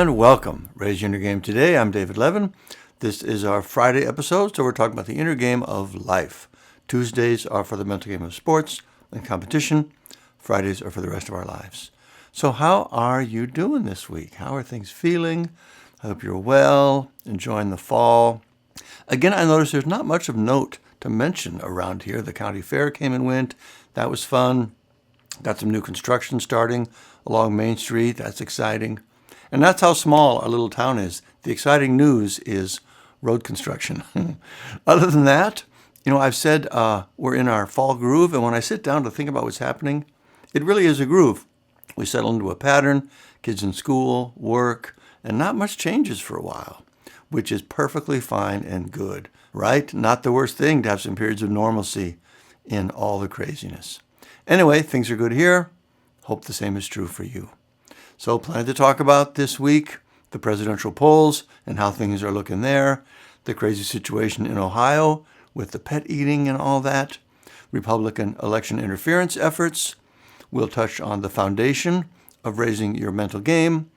and welcome. Raise Your Inner Game today. I'm David Levin. This is our Friday episode, so we're talking about the inner game of life. Tuesdays are for the mental game of sports and competition. Fridays are for the rest of our lives. So how are you doing this week? How are things feeling? I hope you're well, enjoying the fall. Again, I noticed there's not much of note to mention around here. The county fair came and went. That was fun. Got some new construction starting along Main Street. That's exciting. And that's how small our little town is. The exciting news is road construction. Other than that, I've said we're in our fall groove, and when I sit down to think about what's happening, it really is a groove. We settle into a pattern, kids in school, work, and not much changes for a while, which is perfectly fine and good, right? Not the worst thing to have some periods of normalcy in all the craziness. Anyway, things are good here. Hope the same is true for you. So plenty to talk about this week. The presidential polls and how things are looking there. The crazy situation in Ohio with the pet eating and all that. Republican election interference efforts. We'll touch on the foundation of raising your mental game.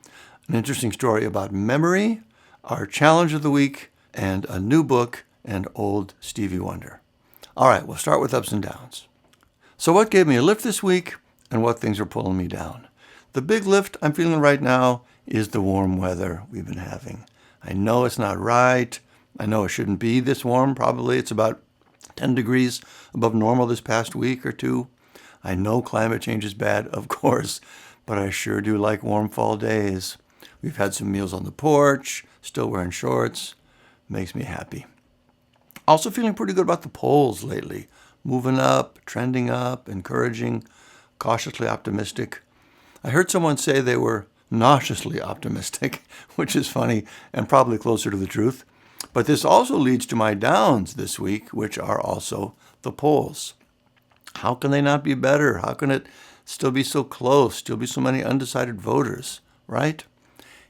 An interesting story about memory. Our challenge of the week. And a new book and old Stevie Wonder. All right, we'll start with ups and downs. So what gave me a lift this week and what things are pulling me down? The big lift I'm feeling right now is the warm weather we've been having. I know it's not right. I know it shouldn't be this warm. Probably it's about 10 degrees above normal this past week or two. I know climate change is bad, of course, but I sure do like warm fall days. We've had some meals on the porch, still wearing shorts. Makes me happy. Also feeling pretty good about the polls lately. Moving up, trending up, encouraging, cautiously optimistic. I heard someone say they were nauseously optimistic, which is funny and probably closer to the truth. But this also leads to my downs this week, which are also the polls. How can they not be better? How can it still be so close, still be so many undecided voters, right?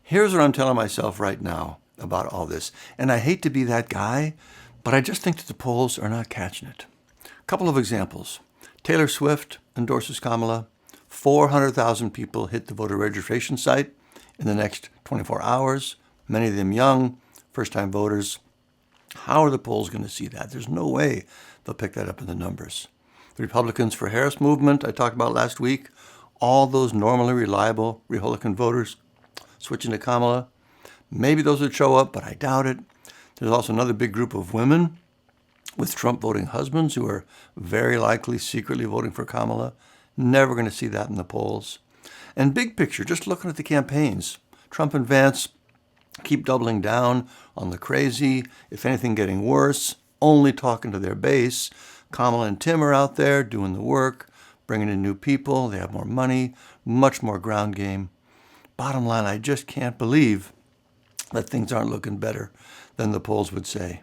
Here's what I'm telling myself right now about all this. And I hate to be that guy, but I just think that the polls are not catching it. A couple of examples. Taylor Swift endorses Kamala. 400,000 people hit the voter registration site in the next 24 hours, many of them young, first-time voters. How are the polls going to see that? There's no way they'll pick that up in the numbers. The Republicans for Harris movement I talked about last week, all those normally reliable Republican voters switching to Kamala. Maybe those would show up, but I doubt it. There's also another big group of women with Trump voting husbands who are very likely secretly voting for Kamala. Never going to see that in the polls. And big picture, just looking at the campaigns, Trump and Vance keep doubling down on the crazy, if anything getting worse, only talking to their base. Kamala and Tim are out there doing the work, bringing in new people. They have more money, much more ground game. Bottom line, I just can't believe that things aren't looking better than the polls would say.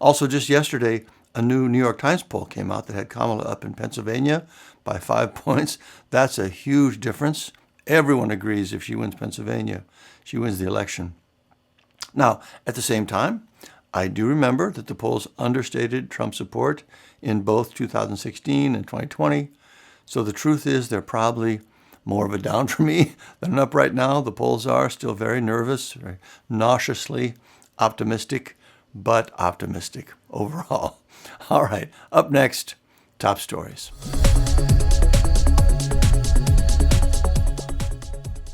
Also, just yesterday, a new New York Times poll came out that had Kamala up in Pennsylvania by 5 points. That's a huge difference. Everyone agrees if she wins Pennsylvania, she wins the election. Now, at the same time, I do remember that the polls understated Trump's support in both 2016 and 2020. So the truth is they're probably more of a down for me than an up right now. The polls are still very nervous, very nauseously optimistic, but optimistic overall. All right, up next, top stories.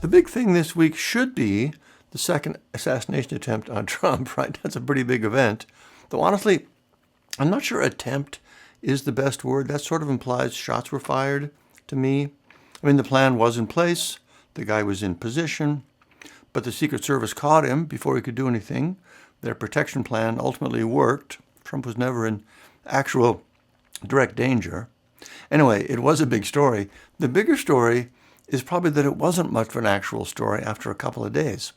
The big thing this week should be the second assassination attempt on Trump, right? That's a pretty big event. Though honestly, I'm not sure attempt is the best word. That sort of implies shots were fired to me. I mean, the plan was in place. The guy was in position. But the Secret Service caught him before he could do anything. Their protection plan ultimately worked. Trump was never in actual direct danger. Anyway, it was a big story. The bigger story is probably that it wasn't much of an actual story after a couple of days.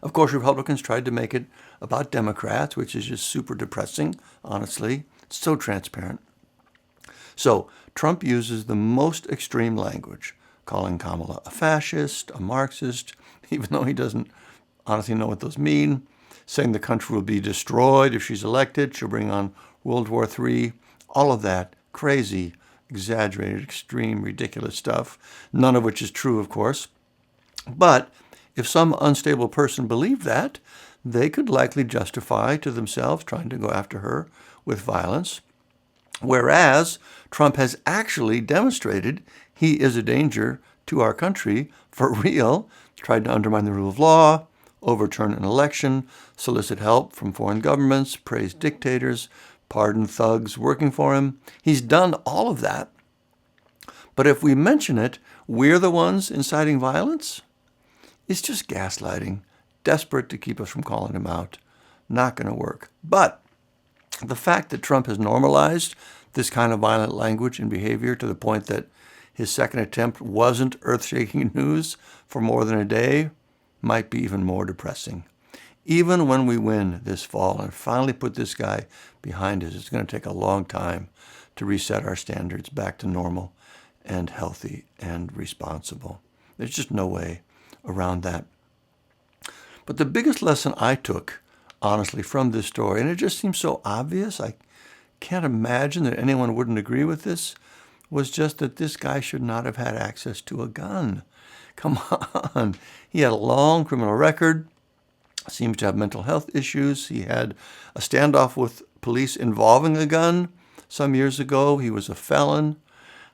Of course, Republicans tried to make it about Democrats, which is just super depressing, honestly. It's so transparent. So Trump uses the most extreme language, calling Kamala a fascist, a Marxist, even though he doesn't honestly know what those mean, saying the country will be destroyed if she's elected, she'll bring on World War III, all of that crazy, exaggerated, extreme, ridiculous stuff, none of which is true, of course. But If some unstable person believed that, they could likely justify to themselves trying to go after her with violence. Whereas Trump has actually demonstrated he is a danger to our country for real, tried to undermine the rule of law, overturn an election, solicit help from foreign governments, praise dictators, pardon thugs working for him. He's done all of that. But if we mention it, we're the ones inciting violence? It's just gaslighting, desperate to keep us from calling him out. Not going to work. But the fact that Trump has normalized this kind of violent language and behavior to the point that his second attempt wasn't earth-shaking news for more than a day might be even more depressing. Even when we win this fall and finally put this guy behind us, it's going to take a long time to reset our standards back to normal and healthy and responsible. There's just no way around that. But the biggest lesson I took, honestly, from this story, and it just seems so obvious, I can't imagine that anyone wouldn't agree with this, was just that this guy should not have had access to a gun. Come on. He had a long criminal record, seems to have mental health issues. He had a standoff with police involving a gun some years ago. He was a felon.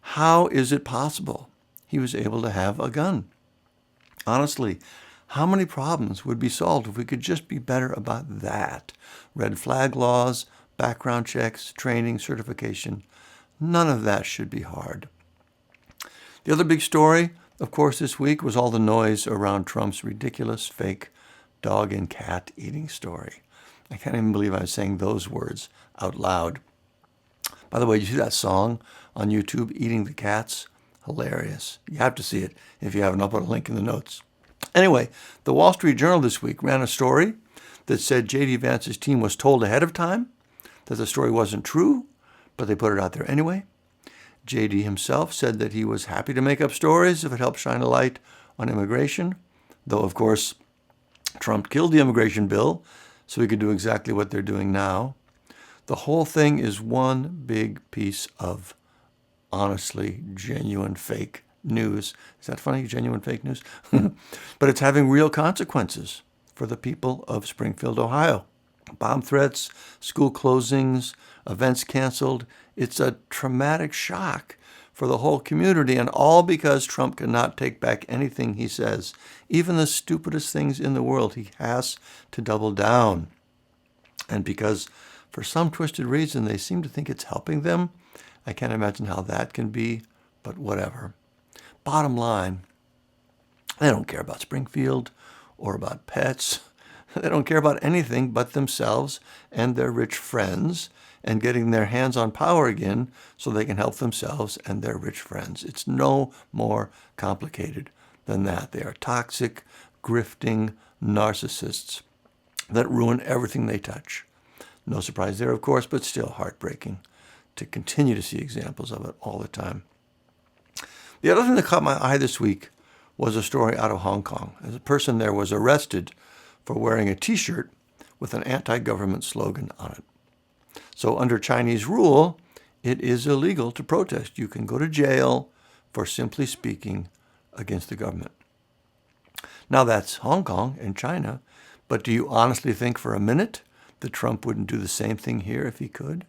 How is it possible he was able to have a gun? Honestly, how many problems would be solved if we could just be better about that? Red flag laws, background checks, training, certification. None of that should be hard. The other big story, of course, this week was all the noise around Trump's ridiculous fake dog and cat eating story. I can't even believe I was saying those words out loud. By the way, you see that song on YouTube, Eating the Cats? Hilarious. You have to see it if you haven't. I'll put a link in the notes. Anyway, the Wall Street Journal this week ran a story that said J.D. Vance's team was told ahead of time that the story wasn't true, but they put it out there anyway. J.D. himself said that he was happy to make up stories if it helped shine a light on immigration, though, of course, Trump killed the immigration bill, so he could do exactly what they're doing now. The whole thing is one big piece of, honestly, genuine fake news. Is that funny? Genuine fake news? But it's having real consequences for the people of Springfield, Ohio. Bomb threats, school closings, events canceled. It's a traumatic shock for the whole community, and all because Trump cannot take back anything he says. Even the stupidest things in the world, he has to double down. And because for some twisted reason they seem to think it's helping them, I can't imagine how that can be, but whatever. Bottom line, they don't care about Springfield or about pets. They don't care about anything but themselves and their rich friends and getting their hands on power again so they can help themselves and their rich friends. It's no more complicated than that. They are toxic, grifting narcissists that ruin everything they touch. No surprise there, of course, but still heartbreaking to continue to see examples of it all the time. The other thing that caught my eye this week was a story out of Hong Kong. A person there was arrested for wearing a T-shirt with an anti-government slogan on it. So under Chinese rule, it is illegal to protest. You can go to jail for simply speaking against the government. Now that's Hong Kong and China, but do you honestly think for a minute that Trump wouldn't do the same thing here if he could?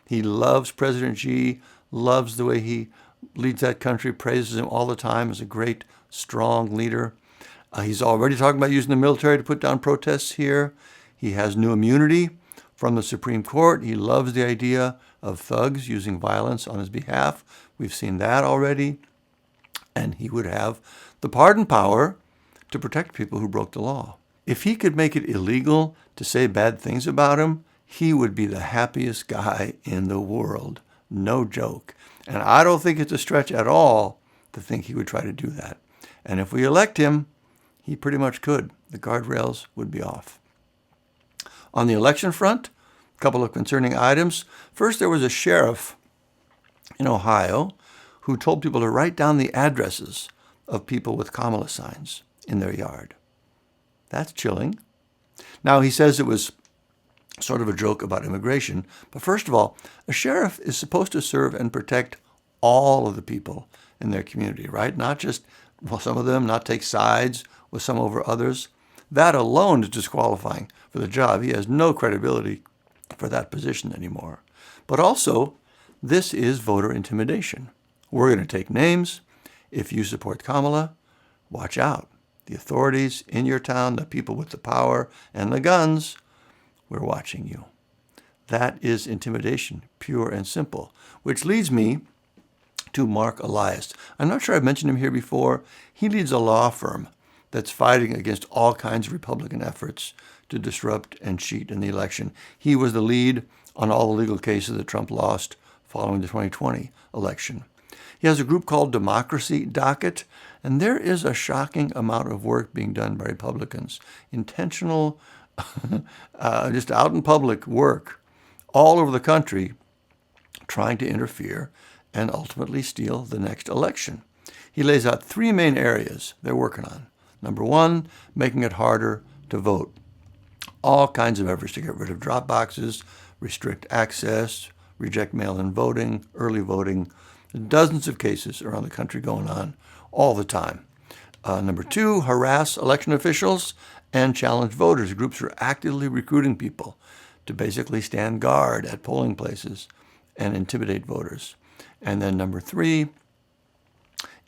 He loves President Xi, loves the way he leads that country, praises him all the time as a great, strong leader. He's already talking about using the military to put down protests here. He has new immunity from the Supreme Court. He loves the idea of thugs using violence on his behalf. We've seen that already. And he would have the pardon power to protect people who broke the law. If he could make it illegal to say bad things about him, he would be the happiest guy in the world. No joke. And I don't think it's a stretch at all to think he would try to do that. And if we elect him, he pretty much could. The guardrails would be off. On the election front, a couple of concerning items. First, there was a sheriff in Ohio who told people to write down the addresses of people with Kamala signs in their yard. That's chilling. Now, he says it was sort of a joke about immigration. But first of all, a sheriff is supposed to serve and protect all of the people in their community, right? Not just, well, some of them, not take sides with some over others, that alone is disqualifying for the job. He has no credibility for that position anymore. But also, this is voter intimidation. We're going to take names. If you support Kamala, watch out. The authorities in your town, the people with the power and the guns, we're watching you. That is intimidation, pure and simple, which leads me to Marc Elias. I'm not sure I've mentioned him here before. He leads a law firm that's fighting against all kinds of Republican efforts to disrupt and cheat in the election. He was the lead on all the legal cases that Trump lost following the 2020 election. He has a group called Docket, and there is a shocking amount of work being done by Republicans, intentional, just out in public work all over the country, trying to interfere and ultimately steal the next election. He lays out three main areas they're working on. Number one, making it harder to vote. All kinds of efforts to get rid of drop boxes, restrict access, reject mail-in voting, early voting. Dozens of cases around the country going on all the time. Number two, harass election officials and challenge voters. Groups are actively recruiting people to basically stand guard at polling places and intimidate voters. And then number three,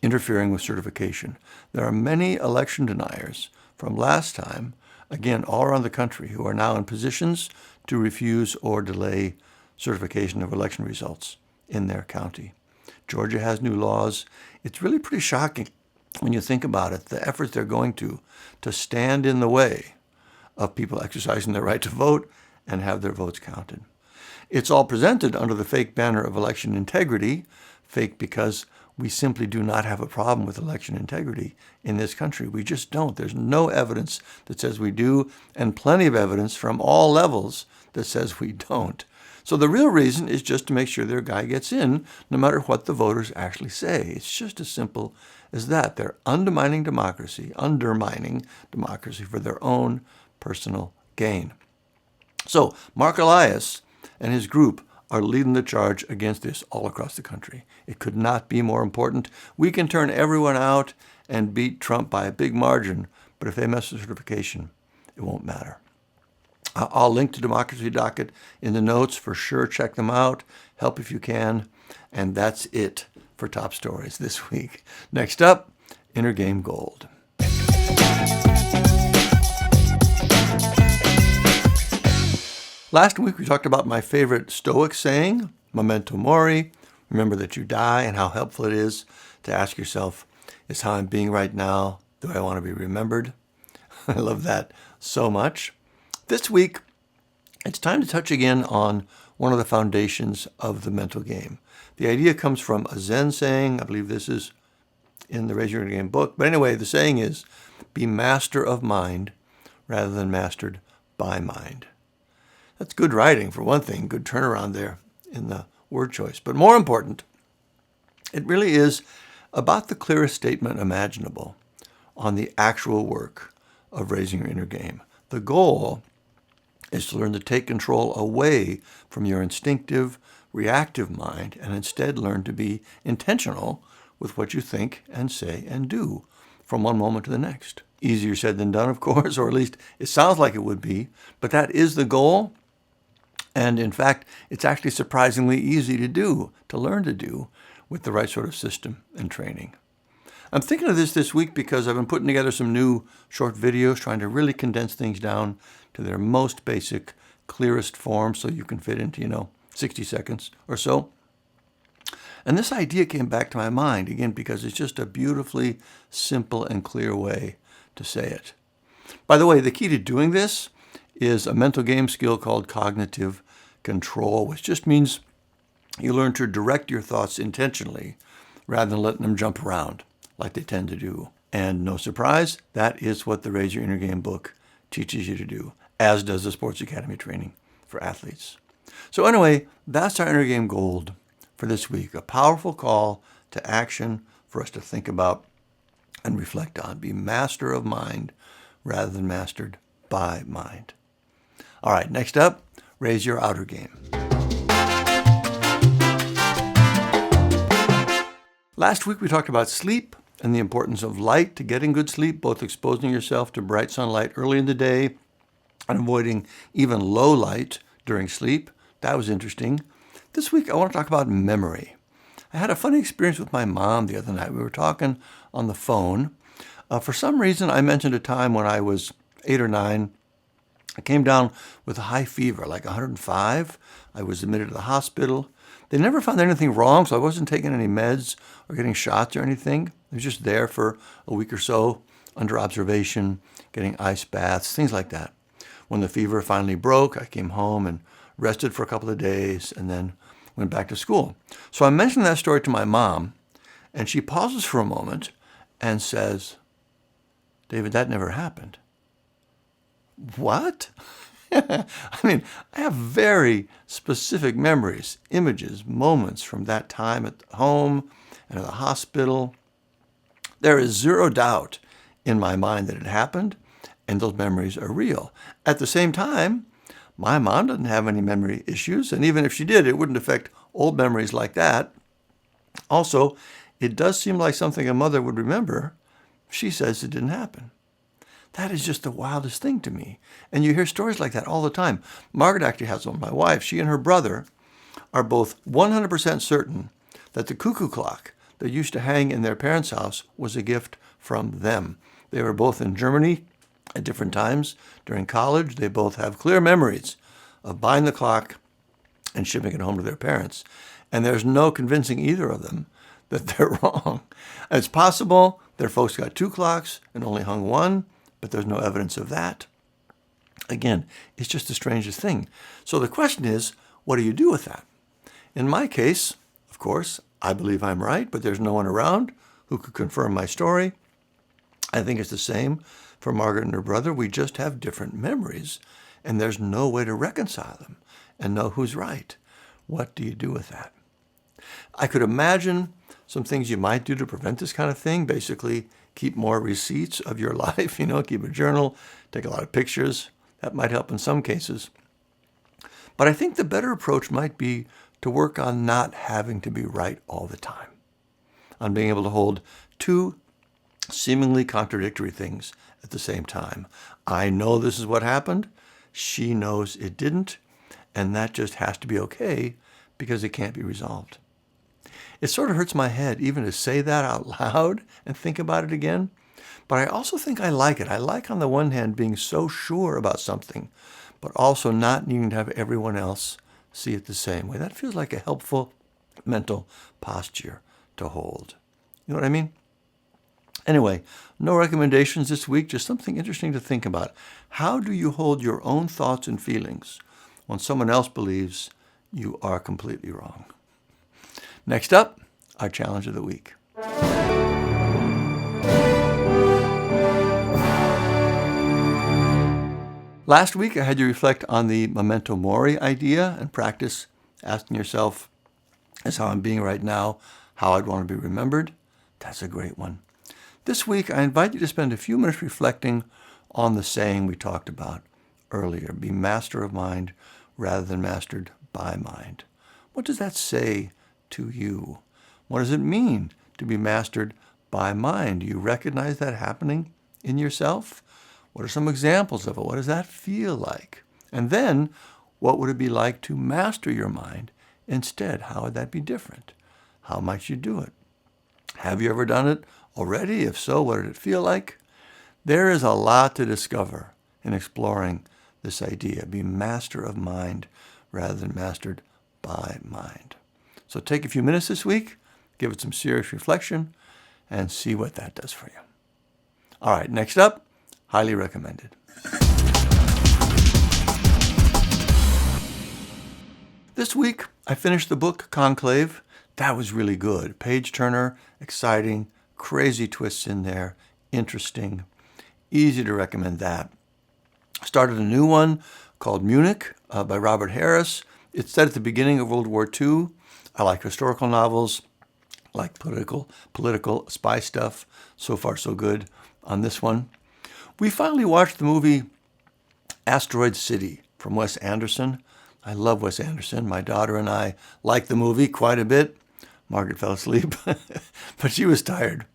interfering with certification. There are many election deniers from last time, again, all around the country, who are now in positions to refuse or delay certification of election results in their county. Georgia has new laws. It's really pretty shocking when you think about it, the efforts they're going to stand in the way of people exercising their right to vote and have their votes counted. It's all presented under the fake banner of election integrity, fake because we simply do not have a problem with election integrity in this country. We just don't. There's no evidence that says we do, and plenty of evidence from all levels that says we don't. So the real reason is just to make sure their guy gets in, no matter what the voters actually say. It's just as simple as that. They're undermining democracy for their own personal gain. So Marc Elias and his group are leading the charge against this all across the country. It could not be more important. We can turn everyone out and beat Trump by a big margin, but if they mess with certification, it won't matter. I'll link to Democracy Docket in the notes for sure. Check them out. Help if you can. And that's it for Top Stories this week. Next up, Inner Game Gold. Last week we talked about my favorite Stoic saying, memento mori, remember that you die, and how helpful it is to ask yourself, is how I'm being right now, do I want to be remembered? I love that so much. This week, it's time to touch again on one of the foundations of the mental game. The idea comes from a Zen saying. I believe this is in the Raise Your Inner Game book. But anyway, the saying is, be master of mind rather than mastered by mind. That's good writing, for one thing, good turnaround there in the word choice. But more important, it really is about the clearest statement imaginable on the actual work of raising your inner game. The goal is to learn to take control away from your instinctive, reactive mind and instead learn to be intentional with what you think and say and do from one moment to the next. Easier said than done, of course, or at least it sounds like it would be, but that is the goal. And in fact, it's actually surprisingly easy to do, to learn to do with the right sort of system and training. I'm thinking of this week because I've been putting together some new short videos, trying to really condense things down to their most basic, clearest form so you can fit into, 60 seconds or so. And this idea came back to my mind, again, because it's just a beautifully simple and clear way to say it. By the way, the key to doing this is a mental game skill called cognitive control, which just means you learn to direct your thoughts intentionally rather than letting them jump around like they tend to do. And no surprise, that is what the Raise Your Inner Game book teaches you to do, as does the Sports Academy training for athletes. So anyway, that's our Inner Game Gold for this week, a powerful call to action for us to think about and reflect on. Be master of mind rather than mastered by mind. All right, next up, raise your outer game. Last week we talked about sleep and the importance of light to getting good sleep, both exposing yourself to bright sunlight early in the day and avoiding even low light during sleep. That was interesting. This week, I want to talk about memory. I had a funny experience with my mom the other night. We were talking on the phone. For some reason, I mentioned a time when I was 8 or 9. I came down with a high fever, like 105. I was admitted to the hospital. They never found anything wrong, so I wasn't taking any meds or getting shots or anything. I was just there for a week or so, under observation, getting ice baths, things like that. When the fever finally broke, I came home and rested for a couple of days and then went back to school. So I mentioned that story to my mom, and she pauses for a moment and says, "David, that never happened." What? I mean, I have very specific memories, images, moments from that time at home and at the hospital. There is zero doubt in my mind that it happened, and those memories are real. At the same time, my mom doesn't have any memory issues, and even if she did, it wouldn't affect old memories like that. Also, it does seem like something a mother would remember. She says it didn't happen. That is just the wildest thing to me. And you hear stories like that all the time. Margaret actually has one, my wife. She and her brother are both 100% certain that the cuckoo clock that used to hang in their parents' house was a gift from them. They were both in Germany at different times during college. They both have clear memories of buying the clock and shipping it home to their parents. And there's no convincing either of them that they're wrong. It's possible their folks got 2 clocks and only hung one, but there's no evidence of that. Again, it's just the strangest thing. So the question is, what do you do with that? In my case, of course, I believe I'm right, but there's no one around who could confirm my story. I think it's the same for Margaret and her brother. We just have different memories, and there's no way to reconcile them and know who's right. What do you do with that? I could imagine some things you might do to prevent this kind of thing. Basically, keep more receipts of your life, keep a journal, take a lot of pictures. That might help in some cases. But I think the better approach might be to work on not having to be right all the time, on being able to hold 2 seemingly contradictory things at the same time. I know this is what happened. She knows it didn't. And that just has to be okay because it can't be resolved. It sort of hurts my head even to say that out loud and think about it again. But I also think I like it. I like, on the one hand, being so sure about something, but also not needing to have everyone else see it the same way. That feels like a helpful mental posture to hold. You know what I mean? Anyway, no recommendations this week, just something interesting to think about. How do you hold your own thoughts and feelings when someone else believes you are completely wrong? Next up, our challenge of the week. Last week, I had you reflect on the memento mori idea and practice asking yourself, is how I'm being right now, how I'd want to be remembered? That's a great one. This week, I invite you to spend a few minutes reflecting on the saying we talked about earlier, be master of mind rather than mastered by mind. What does that say to you? What does it mean to be mastered by mind? Do you recognize that happening in yourself? What are some examples of it? What does that feel like? And then, what would it be like to master your mind instead? How would that be different? How might you do it? Have you ever done it already? If so, what did it feel like? There is a lot to discover in exploring this idea. Be master of mind rather than mastered by mind. So take a few minutes this week, give it some serious reflection, and see what that does for you. All right, next up, highly recommended. This week, I finished the book Conclave. That was really good. Page turner, exciting, crazy twists in there, interesting, easy to recommend that. Started a new one called Munich by Robert Harris. It's set at the beginning of World War II. I like historical novels, like political spy stuff. So far, so good on this one. We finally watched the movie Asteroid City from Wes Anderson. I love Wes Anderson. My daughter and I liked the movie quite a bit. Margaret fell asleep, but she was tired.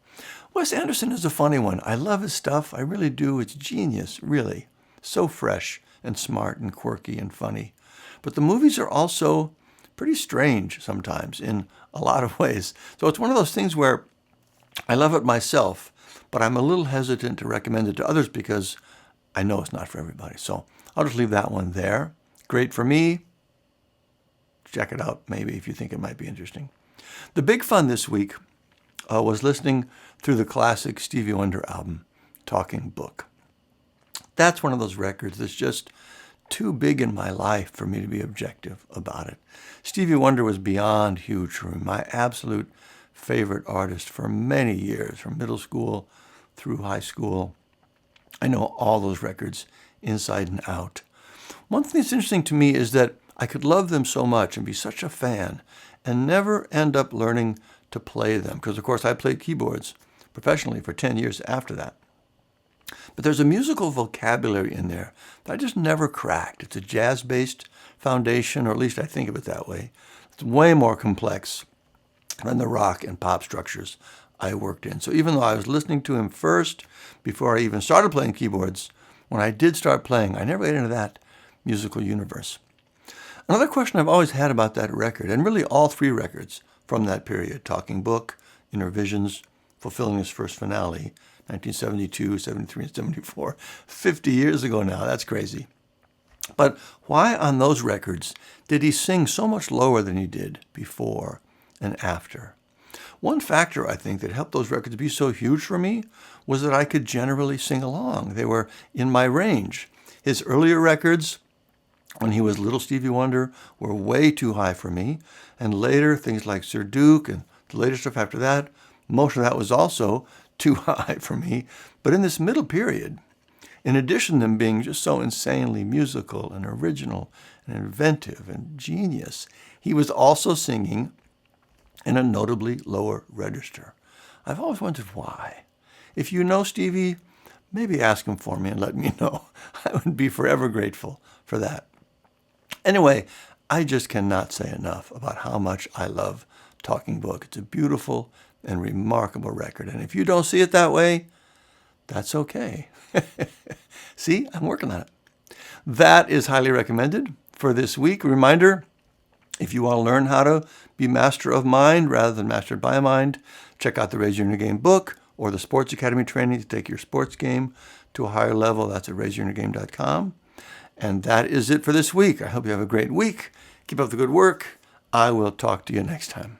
Wes Anderson is a funny one. I love his stuff. I really do. It's genius, really. So fresh and smart and quirky and funny. But the movies are also pretty strange sometimes in a lot of ways. So it's one of those things where I love it myself, but I'm a little hesitant to recommend it to others because I know it's not for everybody. So I'll just leave that one there. Great for me. Check it out maybe if you think it might be interesting. The big fun this week was listening through the classic Stevie Wonder album, Talking Book. That's one of those records that's just too big in my life for me to be objective about it. Stevie Wonder was beyond huge for me, my absolute favorite artist for many years, from middle school through high school. I know all those records inside and out. One thing that's interesting to me is that I could love them so much and be such a fan and never end up learning to play them, because of course I played keyboards professionally for 10 years after that. But there's a musical vocabulary in there that I just never cracked. It's a jazz-based foundation, or at least I think of it that way. It's way more complex than the rock and pop structures I worked in. So even though I was listening to him first, before I even started playing keyboards, when I did start playing, I never got into that musical universe. Another question I've always had about that record, and really all three records from that period, Talking Book, Inner Visions, Fulfilling His First Finale, 1972, 73, and 74, 50 years ago now. That's crazy. But why on those records did he sing so much lower than he did before and after? One factor, I think, that helped those records be so huge for me was that I could generally sing along. They were in my range. His earlier records, when he was Little Stevie Wonder, were way too high for me. And later, things like Sir Duke and the later stuff after that, most of that was also too high for me. But in this middle period, in addition to them being just so insanely musical and original and inventive and genius, he was also singing in a notably lower register. I've always wondered why. If you know Stevie, maybe ask him for me and let me know. I would be forever grateful for that. Anyway, I just cannot say enough about how much I love Talking Book. It's a beautiful and remarkable record. And if you don't see it that way, that's okay. See, I'm working on it. That is highly recommended for this week. Reminder, if you want to learn how to be master of mind rather than mastered by mind, check out the Raise Your Inner Game book or the Sports Academy training to take your sports game to a higher level. That's at raiseyourinnergame.com. And that is it for this week. I hope you have a great week. Keep up the good work. I will talk to you next time.